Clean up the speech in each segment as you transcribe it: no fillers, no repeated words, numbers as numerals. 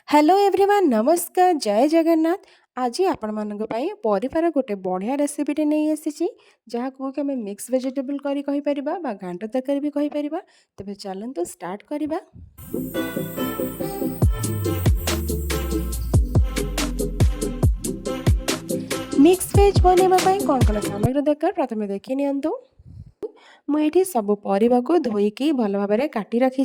Hello everyone नमस्कार जय जगन्नाथ। आज आपण मानक पई परिवार गोटे बढ़िया रेसिपीटे नहीं आसी जहाँ कि आम मिक्स वेजिटेबल करी कहि परिबा बा घांट तरकारी भी कहि परिबा। तबे चलंतु स्टार्ट करिबा। मिक्स वेज बनैबा पई कोन कोन सामग्री दरकार प्रथमे देखि नियंतु। मुझे सब परिवा को धोईकी भल भाव काटी रखी।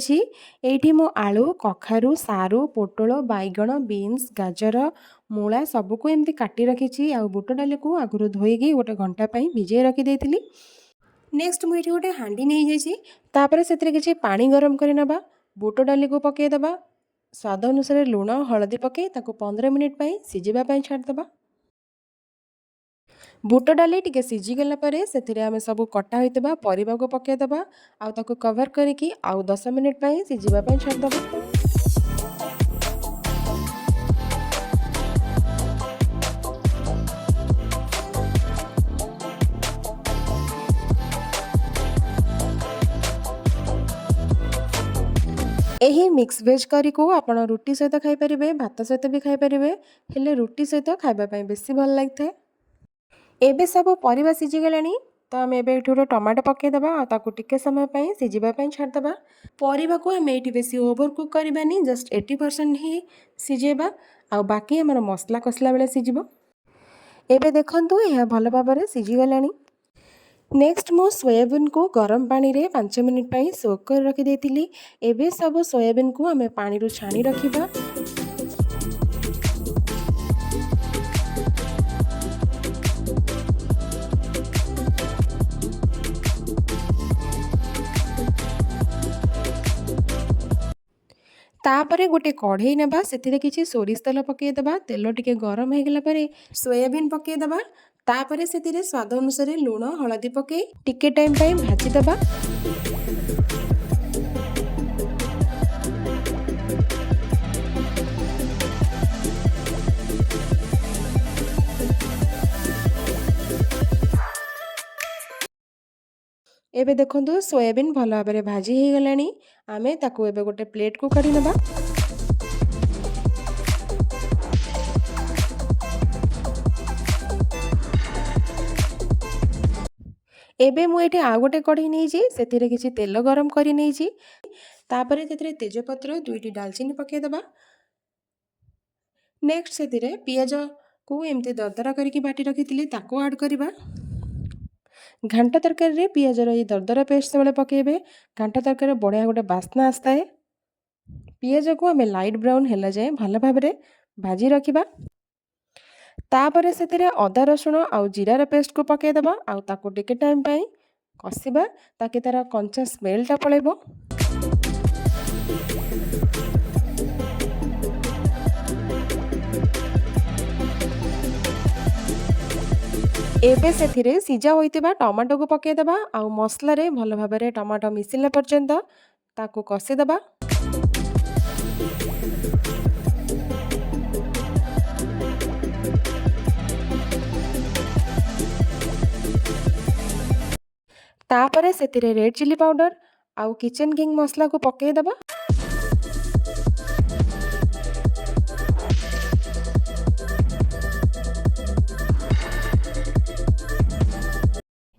ये मो आलू कखारु सारू पोटल बैगण बीन्स गाजर मूला सबको एमती काटी रखी। आ बुट डाली को आगुरी धोईकी गोटे घंटा भिजे रखी। नेक्स्ट मुझे गोटे हांडी नहीं जापर से किसी पानी गरम करवा बुट डाली को पकईदे स्वाद अनुसार लुण हलदी पकई 15 मिनिट सिझापी छाड़देवा। बुट डाली टिके सिझीगला से आम सब कटा होता परिवा को पकईदे आउ कवर करके आउ 10 मिनिट सिझापी छाड़देवा। यही मिक्स वेज करी को आपण रुटी सहित खाई परिबे भात सहित भी खाई परिबे हेले रुटी सहित खाइबा पई बेसी भल लागथे। एबे सब परिबा सिझी गलानी तो आम एबे गोटे टमाटो पकईदे आउ टिके समय सिझापी छाड़देवा। परिबा को आम ये बेसी ओवर कुक करबानी जस्ट 80% ही सिझेबा आउ बाकी आम मसला कसला बेले सिझिबो। एबे देखंतु यह भल भाव में सिझी गलानी। नेक्स्ट मो सोयाबीन को गरम पानी रे 5 मिनिट सोक कर रखी देथिली। एबे सब सोयाबीन को आमे पानी रो छाणी रखिबा। तापरे गोटे कढ़ई नेबा सेथिरे किछि सोरिष तेल पकईदेबा। तेल टिके गरम हो गला परे सोयाबीन पकईदेबा। तापरे सेथिरे स्वाद अनुसार लुण हलदी पकई टिके टाइम भाजीदेबा। एबे देखंतु सोयाबीन भल भाव में भाजी हो गलानी। आमे ताकू एबे गोटे प्लेट को काढी नेबा। एबे मु एठी आ गोटे कढ़ई नहीं से किसी तेल गरम करी नहीं तापरे से तेजपत्र 2टी दालचीनी पकईदेबा। नेक्स्ट से पियाज को एमती दरदरा करके बाटी रखी ताको ऐड करवा। घांट तरकारी रे पियाजर ये दरदरा पेस्ट से पकईबे घांट तरकारी बढ़िया गोटे बास्ना आसता है। पियाज को आम लाइट ब्राउन है जाए भल भाव में भाजी रखा। तापर से अदा रसुण आउ जीरार पेस्ट को पकईदेबा आउ ताको टिके टाइम कषिबा ताकि तार कंचा स्मेलटा पलैबो। एबे सेथिरे सिझा होइतिबा टमाटो को पकईदेबा आउ मसला रे भल भाव में टमाटो मिसिला पर्यंत ताको कषिदेबा। तापरे सेथिरे रेड चिली पाउडर आउ किचन किंग मसला को पकईदेबा।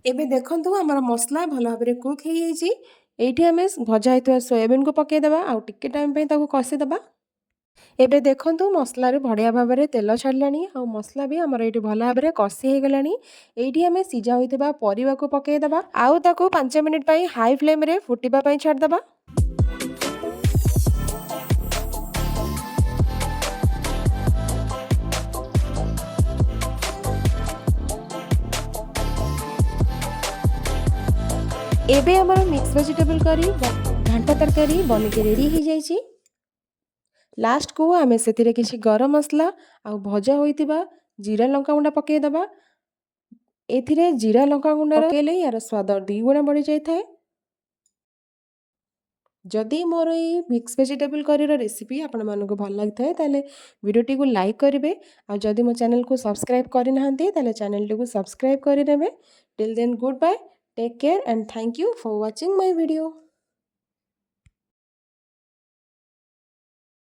एबे देखंतु हमर मसला भल भाव में कुक हो जाइए। आम भजा होता सोयाबीन को पकईदेबा आउ टिके टाइम ताको कषिदेबा। एबे देखंतु मसला रे बढ़िया भाव में तेल छाड़लानी आउ मसला भी हमर एठी भल भाव में कषि हो गलानी। एठी आम सिझा होइतिबा परिवा को पकईदेबा आउ ताको 5 मिनिट हाई फ्लेम रे फुटिबा पई छाड़देबा। एबे हमर मिक्स वेजिटेबल करी घांट तरकारी बनिके रेडी हो जाइए। लास्ट को आम से किसी गरम मसला आउ भजा होइतिबा जीरा लंका गुंडा पकईदेबा। एथिरे जीरा लंका गुंडा पकईले यार स्वाद 2 गुणा बढ़ी जाए। जदि मोर ये मिक्स वेजिटेबल करी रेसिपी आपण मानको भल लगी ताले वीडियो को लाइक करेंगे और जदि मो चैनल को सब्सक्राइब करना ताले चैनल को सब्सक्राइब करदेवे। Till then goodbye take care and thank you for watching my video.